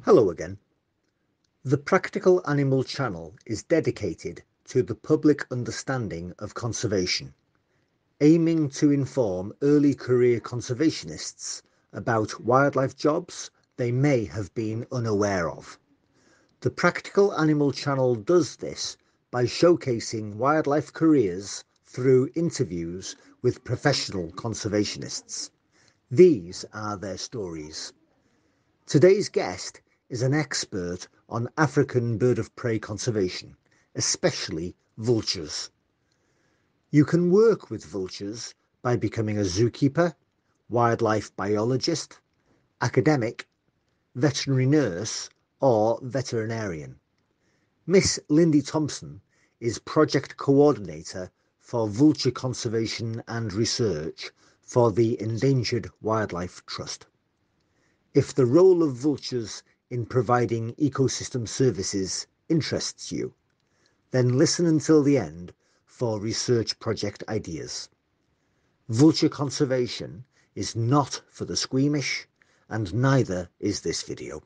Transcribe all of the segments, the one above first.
Hello again. The Practical Animal Channel is dedicated to the public understanding of conservation, aiming to inform early career conservationists about wildlife jobs they may have been unaware of. The Practical Animal Channel does this by showcasing wildlife careers through interviews with professional conservationists. These are their stories. Today's guest is an expert on African bird of prey conservation, especially vultures. You can work with vultures by becoming a zookeeper, wildlife biologist, academic, veterinary nurse, or veterinarian. Miss Lindy Thompson is project coordinator for vulture conservation and research for the Endangered Wildlife Trust. If the role of vultures in providing ecosystem services interests you, then listen until the end for research project ideas. Vulture conservation is not for the squeamish, and neither is this video.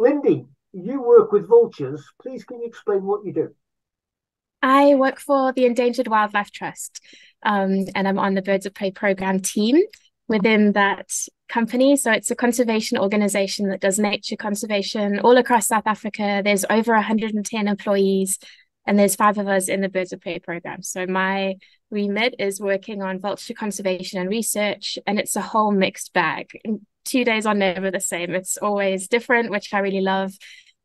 Lindy, you work with vultures. Please, can you explain what you do? I work for the Endangered Wildlife Trust, and I'm on the Birds of Prey program team within that company. So it's a conservation organization that does nature conservation all across South Africa. There's over 110 employees, and there's 5 of us in the Birds of Prey program. So my remit is working on vulture conservation and research, and it's a whole mixed bag. 2 days are never the same. It's always different, which I really love.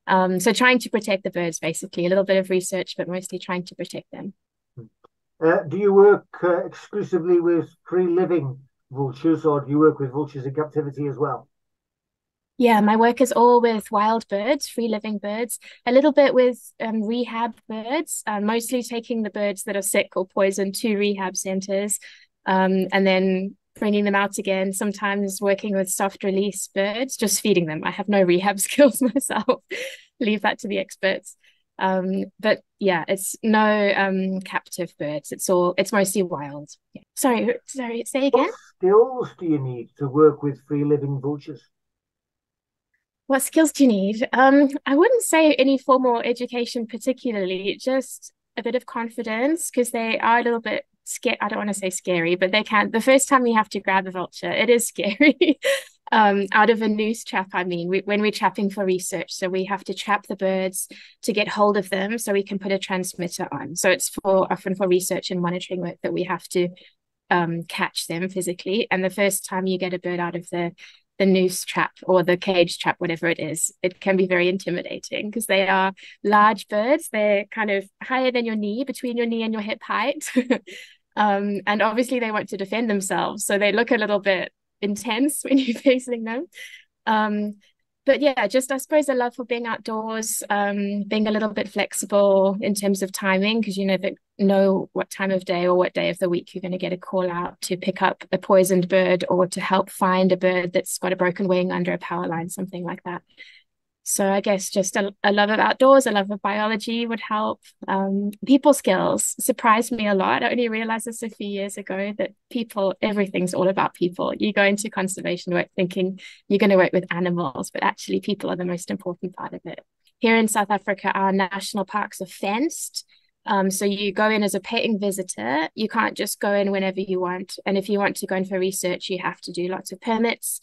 So trying to protect the birds, basically, a little bit of research, but mostly trying to protect them. Do you work exclusively with free-living vultures, or do you work with vultures in captivity as well? Yeah, my work is all with wild birds, free living birds, a little bit with rehab birds, mostly taking the birds that are sick or poisoned to rehab centers, and then bringing them out again, sometimes working with soft release birds, just feeding them. I have no rehab skills myself. Leave that to the experts. But yeah, it's no captive birds. It's mostly wild. Yeah. Sorry, say again. What skills do you need to work with free-living vultures? What skills do you need? I wouldn't say any formal education particularly, just a bit of confidence because they are a little bit scared. I don't want to say scary, but they can. The first time you have to grab a vulture, it is scary. Out of a noose trap, I mean, when we're trapping for research, so we have to trap the birds to get hold of them so we can put a transmitter on. So it's often for research and monitoring work that we have to catch them physically. And the first time you get a bird out of the noose trap or the cage trap, whatever it is, it can be very intimidating because they are large birds. They're kind of higher than your knee, between your knee and your hip height. And obviously they want to defend themselves. So they look a little bit intense when you're facing them. But yeah, just I suppose a love for being outdoors, being a little bit flexible in terms of timing, because you never know what time of day or what day of the week you're going to get a call out to pick up a poisoned bird or to help find a bird that's got a broken wing under a power line, something like that. So I guess just a love of outdoors, a love of biology would help. People skills surprised me a lot. I only realized this a few years ago that everything's all about people. You go into conservation work thinking you're going to work with animals, but actually people are the most important part of it. Here in South Africa, our national parks are fenced. So you go in as a paying visitor. You can't just go in whenever you want. And if you want to go in for research, you have to do lots of permits.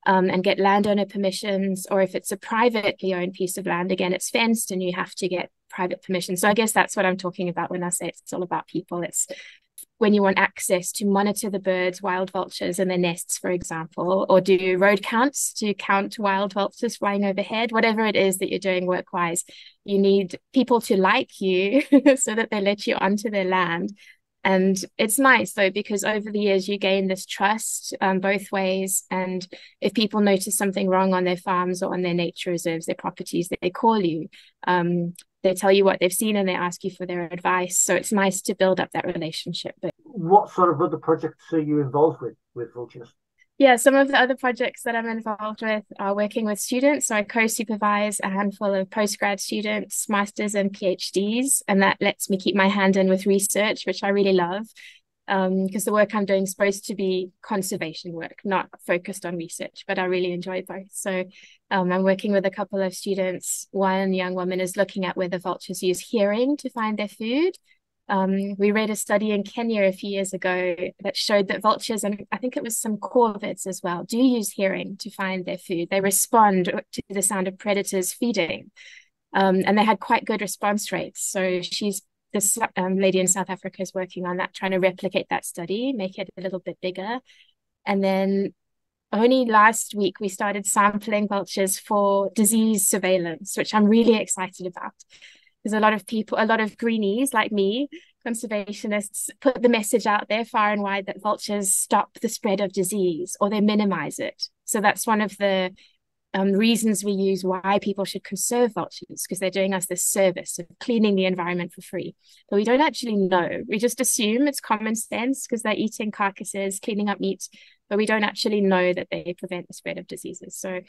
And get landowner permissions, or if it's a privately owned piece of land, again, it's fenced and you have to get private permission. So I guess that's what I'm talking about when I say it's all about people. It's when you want access to monitor the birds, wild vultures and their nests, for example, or do road counts to count wild vultures flying overhead, whatever it is that you're doing work-wise, you need people to like you so that they let you onto their land. And it's nice though, because over the years you gain this trust both ways. And if people notice something wrong on their farms or on their nature reserves, their properties, they call you. They tell you what they've seen and they ask you for their advice. So it's nice to build up that relationship. But what sort of other projects are you involved with Vultures? Yeah, some of the other projects that I'm involved with are working with students. So I co-supervise a handful of postgrad students, masters and PhDs, and that lets me keep my hand in with research, which I really love. Because the work I'm doing is supposed to be conservation work, not focused on research, but I really enjoy both. So I'm working with a couple of students. One young woman is looking at whether vultures use hearing to find their food. We read a study in Kenya a few years ago that showed that vultures, and I think it was some corvids as well, do use hearing to find their food. They respond to the sound of predators feeding, and they had quite good response rates. So this lady in South Africa is working on that, trying to replicate that study, make it a little bit bigger. And then only last week we started sampling vultures for disease surveillance, which I'm really excited about. There's a lot of people, a lot of greenies like me, conservationists, put the message out there far and wide that vultures stop the spread of disease or they minimize it. So that's one of the reasons we use why people should conserve vultures, because they're doing us this service of cleaning the environment for free. But we don't actually know. We just assume it's common sense because they're eating carcasses, cleaning up meat, but we don't actually know that they prevent the spread of diseases. So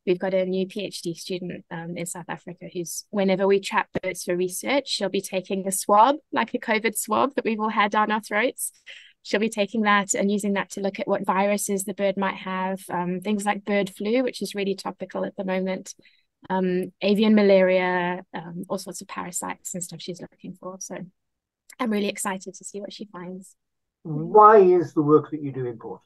we've got a new PhD student in South Africa who's, whenever we trap birds for research, she'll be taking a swab, like a COVID swab that we've all had down our throats. She'll be taking that and using that to look at what viruses the bird might have, things like bird flu, which is really topical at the moment, avian malaria, all sorts of parasites and stuff she's looking for. So I'm really excited to see what she finds. Why is the work that you do important?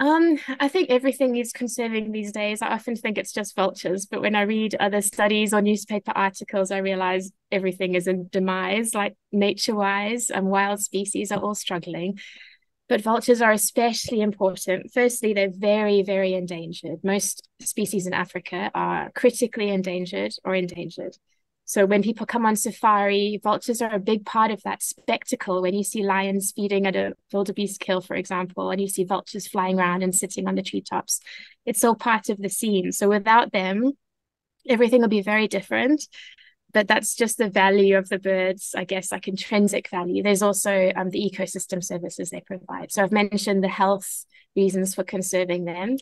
I think everything needs conserving these days. I often think it's just vultures, but when I read other studies or newspaper articles, I realize everything is in demise, like nature-wise, and wild species are all struggling. But vultures are especially important. Firstly, they're very, very endangered. Most species in Africa are critically endangered or endangered. So when people come on safari, vultures are a big part of that spectacle. When you see lions feeding at a wildebeest kill, for example, and you see vultures flying around and sitting on the treetops, it's all part of the scene. So without them, everything will be very different. But that's just the value of the birds, I guess, like intrinsic value. There's also the ecosystem services they provide. So I've mentioned the health reasons for conserving them.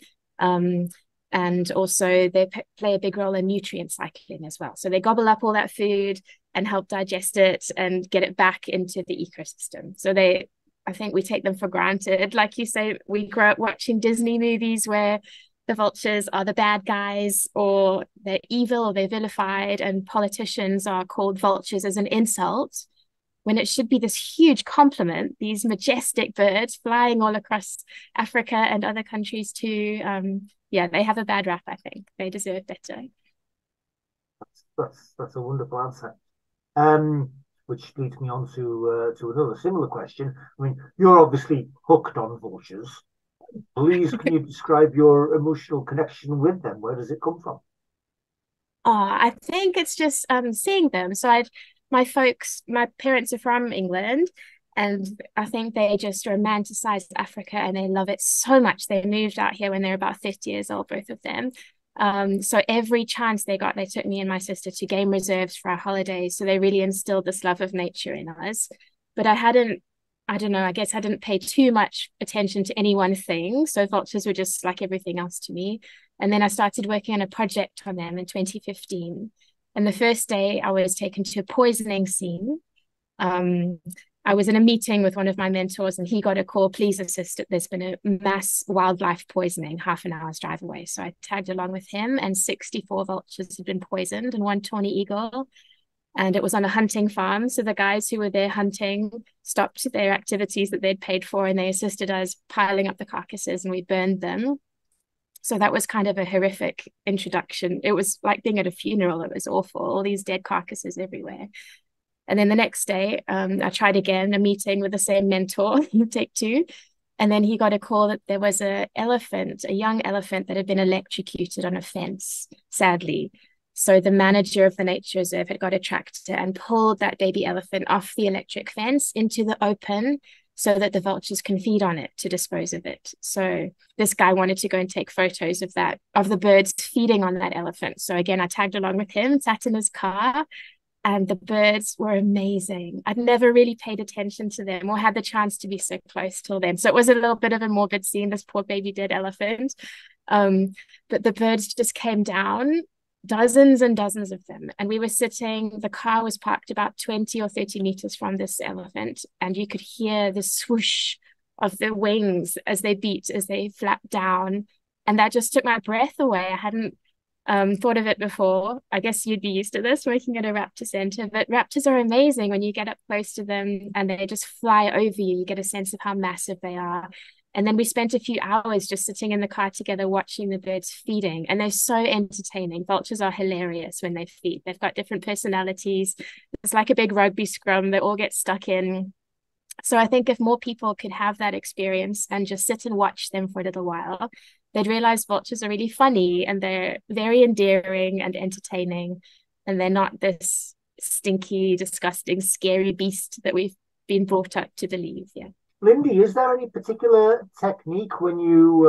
And also they play a big role in nutrient cycling as well. So they gobble up all that food and help digest it and get it back into the ecosystem. So I think we take them for granted. Like you say, we grow up watching Disney movies where the vultures are the bad guys or they're evil or they're vilified, and politicians are called vultures as an insult, when it should be this huge compliment, these majestic birds flying all across Africa and other countries too. Yeah, they have a bad rap, I think. They deserve better. That's a wonderful answer. Which leads me on to another similar question. I mean, you're obviously hooked on vultures. Please, can you describe your emotional connection with them? Where does it come from? I think it's just seeing them. So my parents are from England, and I think they just romanticize Africa and they love it so much. They moved out here when they were about 50 years old, both of them. So every chance they got, they took me and my sister to game reserves for our holidays. So they really instilled this love of nature in us. But I don't know, I guess I didn't pay too much attention to any one thing. So vultures were just like everything else to me. And then I started working on a project on them in 2015. And the first day I was taken to a poisoning scene. I was in a meeting with one of my mentors and he got a call, please assist. There's been a mass wildlife poisoning half an hour's drive away. So I tagged along with him, and 64 vultures had been poisoned and one tawny eagle. And it was on a hunting farm. So the guys who were there hunting stopped their activities that they'd paid for and they assisted us piling up the carcasses, and we burned them. So that was kind of a horrific introduction. It was like being at a funeral. It was awful, all these dead carcasses everywhere. And then the next day, I tried again, a meeting with the same mentor, take two. And then he got a call that there was a young elephant that had been electrocuted on a fence, sadly. So the manager of the nature reserve had got a tractor and pulled that baby elephant off the electric fence into the open so that the vultures can feed on it to dispose of it. So this guy wanted to go and take photos of the birds feeding on that elephant. So again, I tagged along with him, sat in his car, and the birds were amazing. I'd never really paid attention to them or had the chance to be so close till then. So it was a little bit of a morbid seeing this poor baby dead elephant. Um, but the birds just came down, dozens and dozens of them. And we were sitting, the car was parked about 20 or 30 meters from this elephant, and you could hear the swoosh of the wings as they beat, as they flapped down. And that just took my breath away. I hadn't thought of it before. I guess you'd be used to this working at a raptor center, but raptors are amazing when you get up close to them and they just fly over you. You get a sense of how massive they are. And then we spent a few hours just sitting in the car together watching the birds feeding. And they're so entertaining. Vultures are hilarious when they feed. They've got different personalities. It's like a big rugby scrum. They all get stuck in. So I think if more people could have that experience and just sit and watch them for a little while, they'd realize vultures are really funny and they're very endearing and entertaining. And they're not this stinky, disgusting, scary beast that we've been brought up to believe. Yeah. Lindy, is there any particular technique when you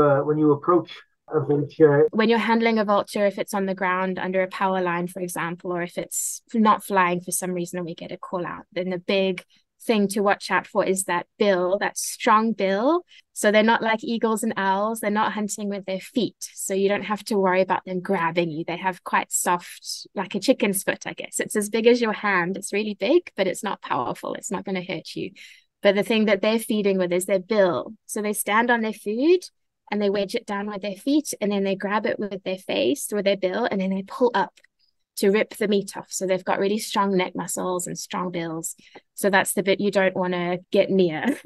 approach a vulture? When you're handling a vulture, if it's on the ground under a power line, for example, or if it's not flying for some reason and we get a call out, then the big thing to watch out for is that bill, that strong bill. So they're not like eagles and owls. They're not hunting with their feet. So you don't have to worry about them grabbing you. They have quite soft, like a chicken's foot, I guess. It's as big as your hand. It's really big, but it's not powerful. It's not going to hurt you. But the thing that they're feeding with is their bill. So they stand on their food and they wedge it down with their feet, and then they grab it with their face, with their bill, and then they pull up to rip the meat off. So they've got really strong neck muscles and strong bills. So that's the bit you don't want to get near.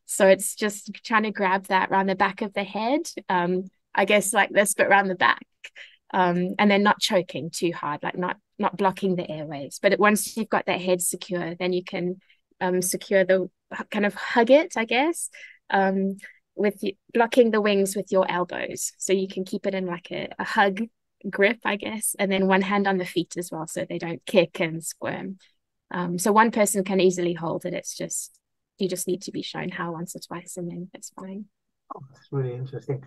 So it's just trying to grab that around the back of the head, I guess like this, but around the back. And then not choking too hard, like not blocking the airways. But once you've got that head secure, then you can secure the kind of hug it, I guess, with blocking the wings with your elbows. So you can keep it in like a hug grip, I guess, and then one hand on the feet as well, so they don't kick and squirm. So one person can easily hold it. It's just, you just need to be shown how once or twice, and then it's fine. Oh, that's really interesting.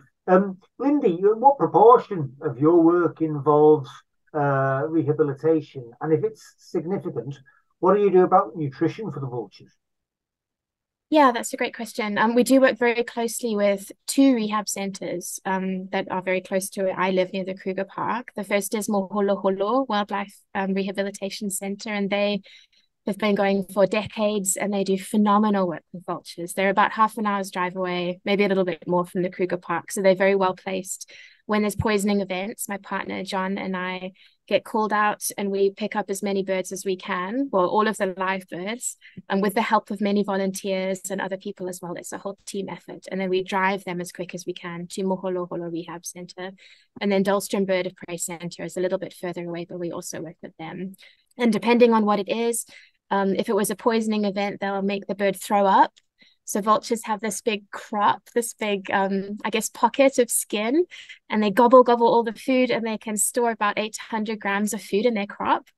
Lindy, what proportion of your work involves rehabilitation? And if it's significant, what do you do about nutrition for the vultures? Yeah, that's a great question. We do work very closely with two rehab centers that are very close to where I live near the Kruger Park. The first is Moholoholo Wildlife Rehabilitation Center, and they have been going for decades, and they do phenomenal work with vultures. They're about half an hour's drive away, maybe a little bit more from the Kruger Park, so they're very well placed. When there's poisoning events, my partner John and I get called out and we pick up as many birds as we can, well, all of the live birds, and with the help of many volunteers and other people as well. It's a whole team effort. And then we drive them as quick as we can to Moholoholo Rehab Center. And then Dahlstrom Bird of Prey Center is a little bit further away, but we also work with them. And depending on what it is, if it was a poisoning event, they'll make the bird throw up. So vultures have this big crop, this big, I guess, pocket of skin, and they gobble all the food, and they can store about 800 grams of food in their crop.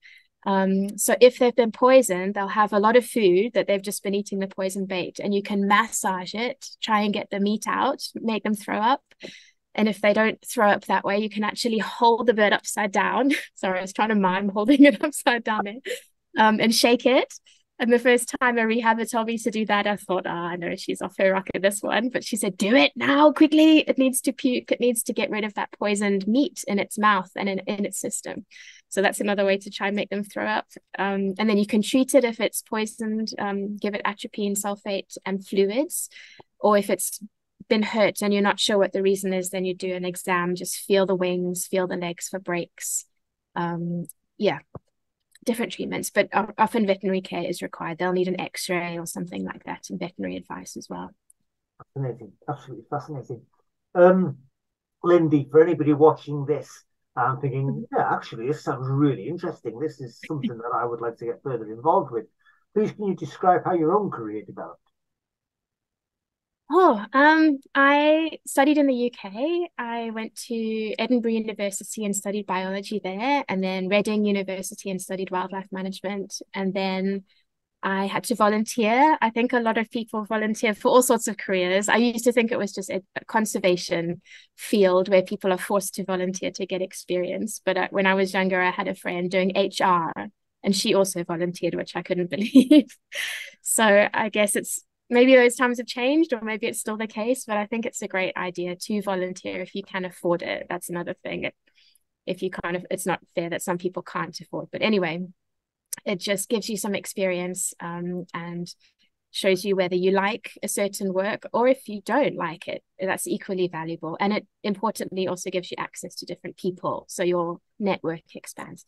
So if they've been poisoned, they'll have a lot of food that they've just been eating the poison bait, and you can massage it, try and get the meat out, make them throw up. And if they don't throw up that way, you can actually hold the bird upside down. Sorry, I was trying to mime holding it upside down there, and shake it. And the first time a rehabber told me to do that, I thought, I know she's off her rocker, this one. But she said, do it now, quickly. It needs to puke. It needs to get rid of that poisoned meat in its mouth and in its system. So that's another way to try and make them throw up. And then you can treat it if it's poisoned, give it atropine, sulfate, and fluids. Or if it's been hurt and you're not sure what the reason is, then you do an exam, just feel the wings, feel the legs for breaks. Yeah. Different treatments, but often veterinary care is required. They'll need an x-ray or something like that, and veterinary advice as well. Fascinating, absolutely fascinating. Lindy, for anybody watching this, I'm thinking, yeah, actually, this sounds really interesting. This is something that I would like to get further involved with. Please, can you describe how your own career developed? I studied in the UK. I went to Edinburgh University and studied biology there, and then Reading University and studied wildlife management. And then I had to volunteer. I think a lot of people volunteer for all sorts of careers. I used to think it was just a conservation field where people are forced to volunteer to get experience. But when I was younger, I had a friend doing HR, And she also volunteered, which I couldn't believe. So I guess it's maybe those times have changed, or maybe it's still the case, but I think it's a great idea to volunteer if you can afford it. That's another thing. If you kind of, it's not fair that some people can't afford. But anyway, it just gives you some experience, and shows you whether you like a certain work, or if you don't like it, that's equally valuable. And it importantly also gives you access to different people, so your network expands.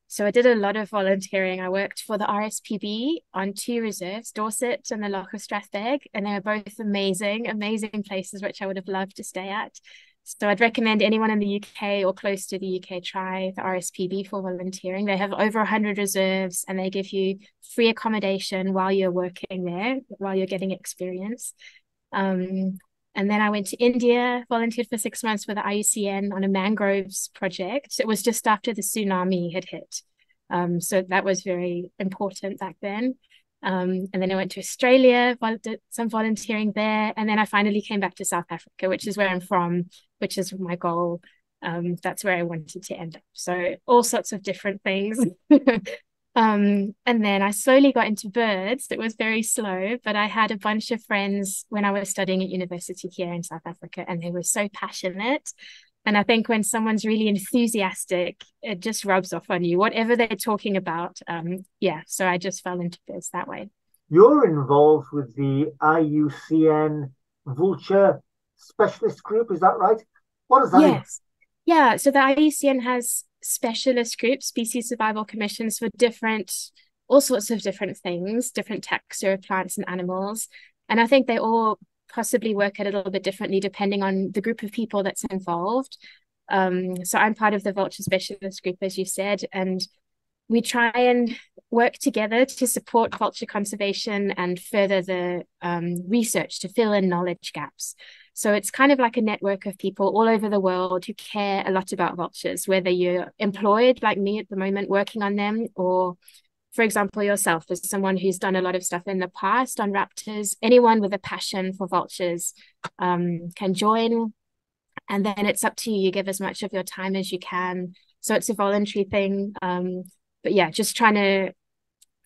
So I did a lot of volunteering. I worked for the RSPB on two reserves, Dorset and the Loch of Strathbeg, and they were both amazing, amazing places which I would have loved to stay at. So I'd recommend anyone in the UK or close to the UK try the RSPB for volunteering. They have over 100 reserves, and they give you free accommodation while you're working there, while you're getting experience. And then I went to India, volunteered for 6 months with the IUCN on a mangroves project. It was just after the tsunami had hit. So that was very important back then. And then I went to Australia, did some volunteering there. And then I finally came back to South Africa, which is where I'm from, which is my goal. That's where I wanted to end up. So all sorts of different things. And then I slowly got into birds. It was very slow, but I had a bunch of friends when I was studying at university here in South Africa, and they were so passionate. And I think when someone's really enthusiastic, it just rubs off on you, whatever they're talking about. Yeah, so I just fell into birds that way. You're involved with the IUCN Vulture Specialist Group, is that right? What does that mean? Yes. Yeah, so the IUCN has specialist groups, species survival commissions for all sorts of different things, different taxa of plants and animals. And I think they all possibly work a little bit differently depending on the group of people that's involved. So I'm part of the vulture specialist group, as you said, and we try and work together to support vulture conservation and further the research to fill in knowledge gaps. So it's kind of like a network of people all over the world who care a lot about vultures, whether you're employed like me at the moment working on them, or for example, yourself as someone who's done a lot of stuff in the past on raptors. Anyone with a passion for vultures can join. And then it's up to you. You give as much of your time as you can. So it's a voluntary thing. But yeah, just trying to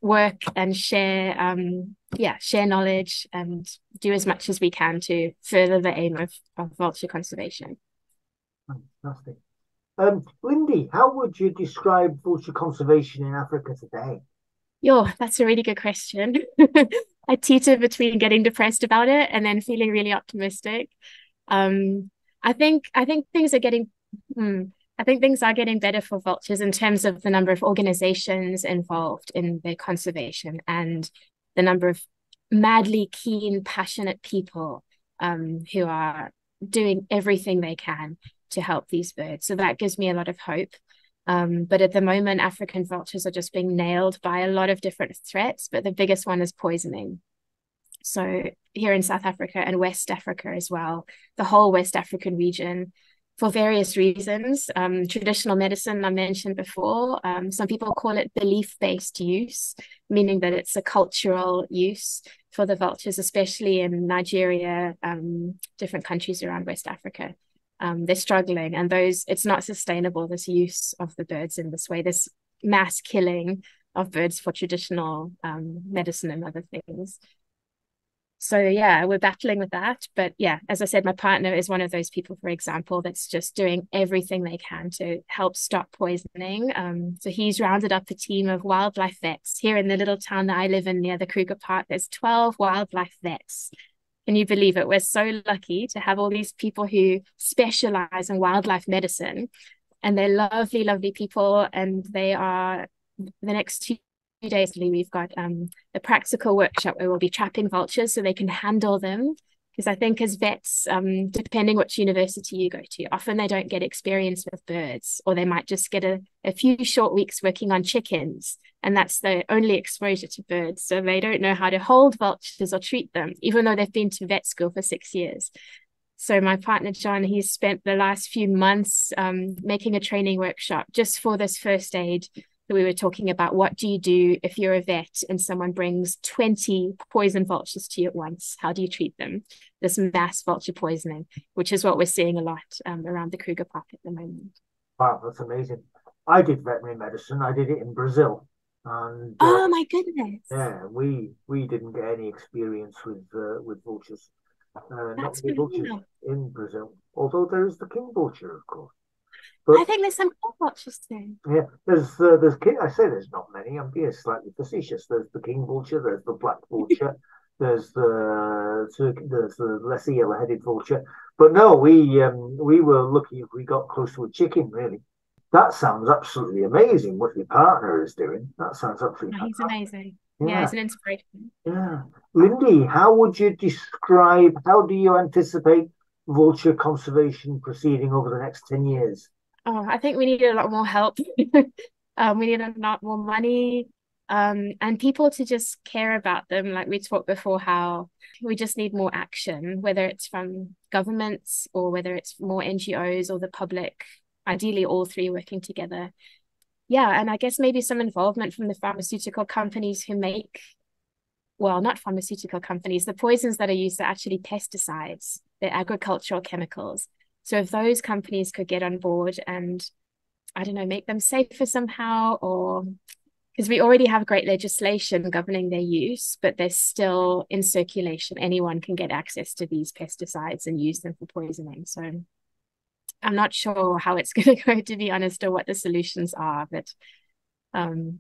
work and share knowledge and do as much as we can to further the aim of vulture conservation. Fantastic. Lindy, how would you describe vulture conservation in Africa today? Yo, that's a really good question. I teeter between getting depressed about it and then feeling really optimistic. Um, I think things are getting I think things are getting better for vultures in terms of the number of organizations involved in their conservation and the number of madly keen, passionate people who are doing everything they can to help these birds. So that gives me a lot of hope. But at the moment, African vultures are just being nailed by a lot of different threats, but the biggest one is poisoning. So here in South Africa and West Africa as well, the whole West African region, for various reasons. Traditional medicine, I mentioned before, some people call it belief-based use, meaning that it's a cultural use for the vultures, especially in Nigeria, different countries around West Africa. They're struggling, and it's not sustainable, this use of the birds in this way, this mass killing of birds for traditional medicine and other things. So yeah, we're battling with that. But yeah, as I said, my partner is one of those people, for example, that's just doing everything they can to help stop poisoning. So he's rounded up a team of wildlife vets here in the little town that I live in near the Kruger Park. There's 12 wildlife vets. Can you believe it? We're so lucky to have all these people who specialize in wildlife medicine, and they're lovely, lovely people. And they are the next 2 days, we've got a practical workshop where we'll be trapping vultures so they can handle them. Because I think as vets, depending which university you go to, often they don't get experience with birds, or they might just get a few short weeks working on chickens, and that's the only exposure to birds. So they don't know how to hold vultures or treat them, even though they've been to vet school for 6 years. So my partner, John, he's spent the last few months making a training workshop just for this first aid. We were talking about, what do you do if you're a vet and someone brings 20 poison vultures to you at once? How do you treat them? This mass vulture poisoning, which is what we're seeing a lot around the Kruger Park at the moment. Wow, that's amazing. I did veterinary medicine. I did it in Brazil. and Oh my goodness. yeah, we didn't get any experience with vultures, not That's many vultures phenomenal. in Brazil. Although there is the king vulture, of course. I But think there's some cool vultures there. yeah, there's king. I say there's not many. I'm being slightly facetious. There's the king vulture. There's the black vulture. There's the lesser yellow-headed vulture. But no, we were lucky if we got close to a chicken. Really, that sounds absolutely amazing. What your partner is doing. That sounds absolutely Oh, he's fantastic. amazing. Yeah, Yeah, he's an inspiration. yeah. Lindy, how would you describe? How do you anticipate vulture conservation proceeding over the next 10 years? Oh, I think we need a lot more help. We need a lot more money, and people to just care about them. Like we talked before, how we just need more action, whether it's from governments or whether it's more NGOs or the public, ideally all three working together. Yeah, and I guess maybe some involvement from the pharmaceutical companies who make, well, not pharmaceutical companies, the poisons that are used are actually pesticides, they're agricultural chemicals. So if those companies could get on board and, I don't know, make them safer somehow, or because we already have great legislation governing their use, but they're still in circulation. Anyone can get access to these pesticides and use them for poisoning. So I'm not sure how it's going to go, to be honest, or what the solutions are. But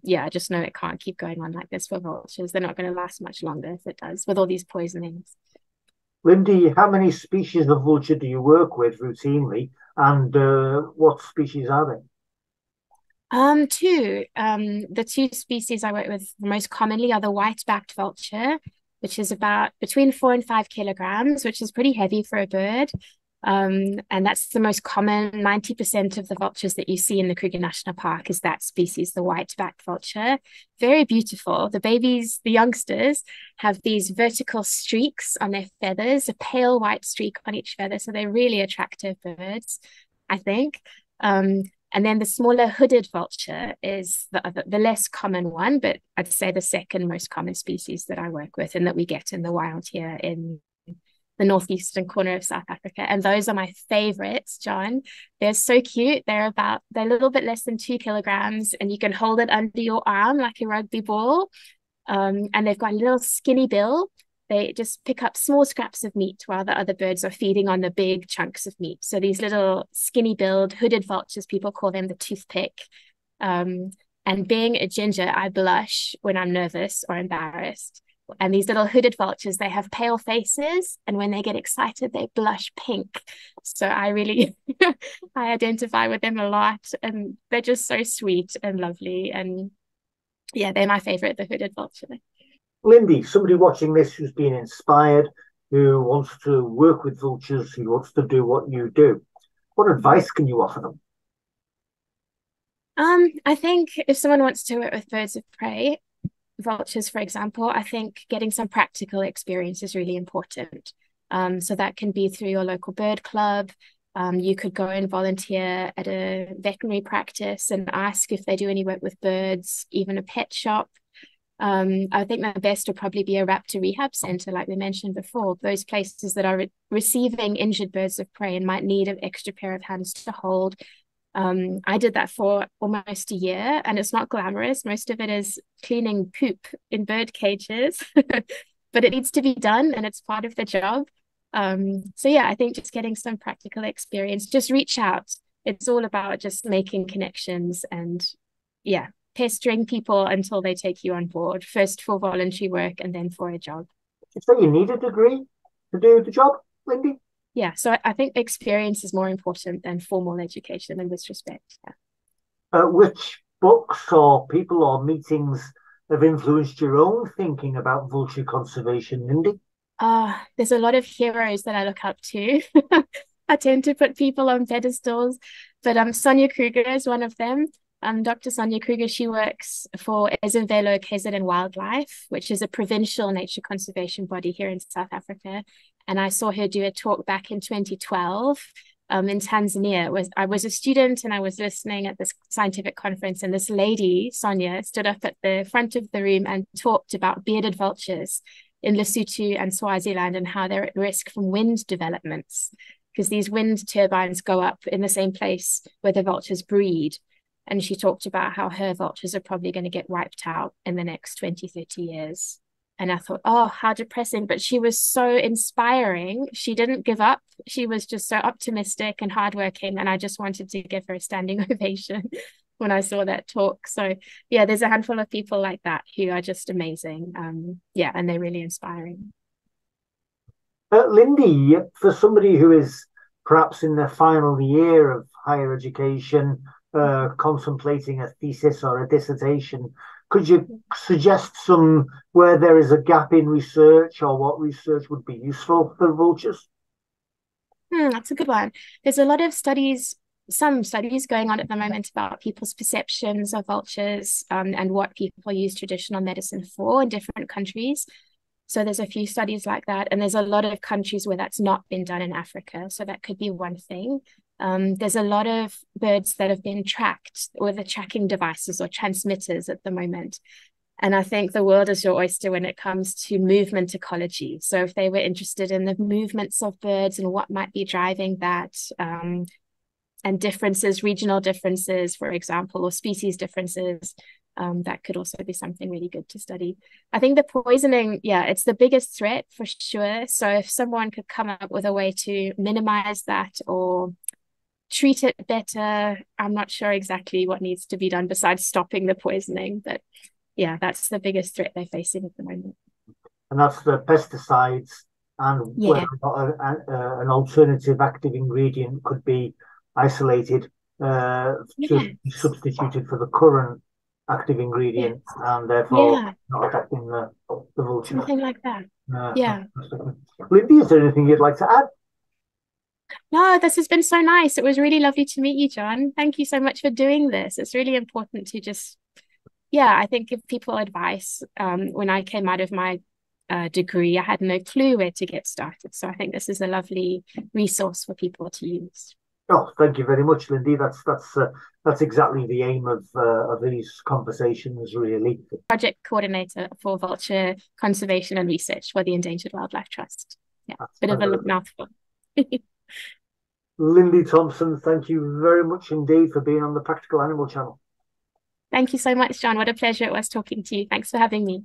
yeah, I just know it can't keep going on like this for vultures. They're not going to last much longer if it does, with all these poisonings. Lindy, how many species of vulture do you work with routinely, and what species are they? Two. The two species I work with most commonly are the white-backed vulture, which is about between 4 and 5 kilograms, which is pretty heavy for a bird. And that's the most common. 90% of the vultures that you see in the Kruger National Park is that species, the white-backed vulture. Very beautiful. The babies, the youngsters, have these vertical streaks on their feathers, a pale white streak on each feather. So they're really attractive birds, I think. And then the smaller hooded vulture is the less common one, but I'd say the second most common species that I work with and that we get in the wild here in the northeastern corner of South Africa. And those are my favorites, John. They're so cute. They're a little bit less than 2 kilograms, and you can hold it under your arm like a rugby ball. And they've got a little skinny bill. They just pick up small scraps of meat while the other birds are feeding on the big chunks of meat. So these little skinny billed hooded vultures, people call them the toothpick. Um, and being a ginger, I blush when I'm nervous or embarrassed. And these little hooded vultures, they have pale faces, and when they get excited, they blush pink. So I really I identify with them a lot, and they're just so sweet and lovely. And yeah, they're my favorite, the hooded vulture. Lindy, somebody watching this who's been inspired, who wants to work with vultures, who wants to do what you do. What advice can you offer them? I think if someone wants to work with birds of prey, vultures, for example, I think getting some practical experience is really important. So that can be through your local bird club. You could go and volunteer at a veterinary practice and ask if they do any work with birds, even a pet shop. I think the best would probably be a raptor rehab center, like we mentioned before, those places that are receiving injured birds of prey and might need an extra pair of hands to hold. I did that for almost a year, and it's not glamorous. Most of it is cleaning poop in bird cages, but it needs to be done and it's part of the job. So yeah, I think just getting some practical experience, just reach out. It's all about just making connections and yeah, pestering people until they take you on board, first for voluntary work and then for a job. You say you need a degree to do the job, Lindy? Yeah, so I think experience is more important than formal education in this respect. Yeah. Which books or people or meetings have influenced your own thinking about vulture conservation, Lindy? There's a lot of heroes that I look up to. I tend to put people on pedestals, but Sonia Kruger is one of them. Dr. Sonia Kruger, she works for Ezemvelo KZN Wildlife, which is a provincial nature conservation body here in South Africa. And I saw her do a talk back in 2012 in Tanzania. I was a student and I was listening at this scientific conference, and this lady, Sonia, stood up at the front of the room and talked about bearded vultures in Lesotho and Swaziland and how they're at risk from wind developments because these wind turbines go up in the same place where the vultures breed. And she talked about how her vultures are probably going to get wiped out in the next 20, 30 years. And I thought, oh, how depressing. But she was so inspiring. She didn't give up. She was just so optimistic and hardworking. And I just wanted to give her a standing ovation when I saw that talk. So yeah, there's a handful of people like that who are just amazing. Yeah, and they're really inspiring. Lindy, for somebody who is perhaps in their final year of higher education, contemplating a thesis or a dissertation, could you suggest some where there is a gap in research or what research would be useful for vultures? That's a good one. There's a lot of studies, some studies going on at the moment about people's perceptions of vultures, and what people use traditional medicine for in different countries. So there's a few studies like that, and there's a lot of countries where that's not been done in Africa. So that could be one thing. There's a lot of birds that have been tracked with the tracking devices or transmitters at the moment. And I think the world is your oyster when it comes to movement ecology. So if they were interested in the movements of birds and what might be driving that, and differences, regional differences, for example, or species differences, that could also be something really good to study. I think the poisoning, yeah, it's the biggest threat for sure. So if someone could come up with a way to minimize that or treat it better, I'm not sure exactly what needs to be done besides stopping the poisoning. But yeah, that's the biggest threat they're facing at the moment. And that's the pesticides and whether Yeah, or not an alternative active ingredient could be isolated to yeah, be substituted for the current active yeah, ingredient and therefore yeah, not affecting the vultures. something like that. Yeah. Lindy, is there anything you'd like to add? No, this has been so nice. It was really lovely to meet you, John. Thank you so much for doing this. It's really important to just, yeah, I think give people advice. When I came out of my degree, I had no clue where to get started. So I think this is a lovely resource for people to use. Oh, thank you very much, Lindy. That's exactly the aim of these conversations, really. Project coordinator for vulture conservation and research for the Endangered Wildlife Trust. Yeah, That's bit of a fantastic. mouthful. Lindy Thompson, thank you very much indeed for being on the Practical Animal Channel. Thank you so much, John. What a pleasure it was talking to you. Thanks for having me.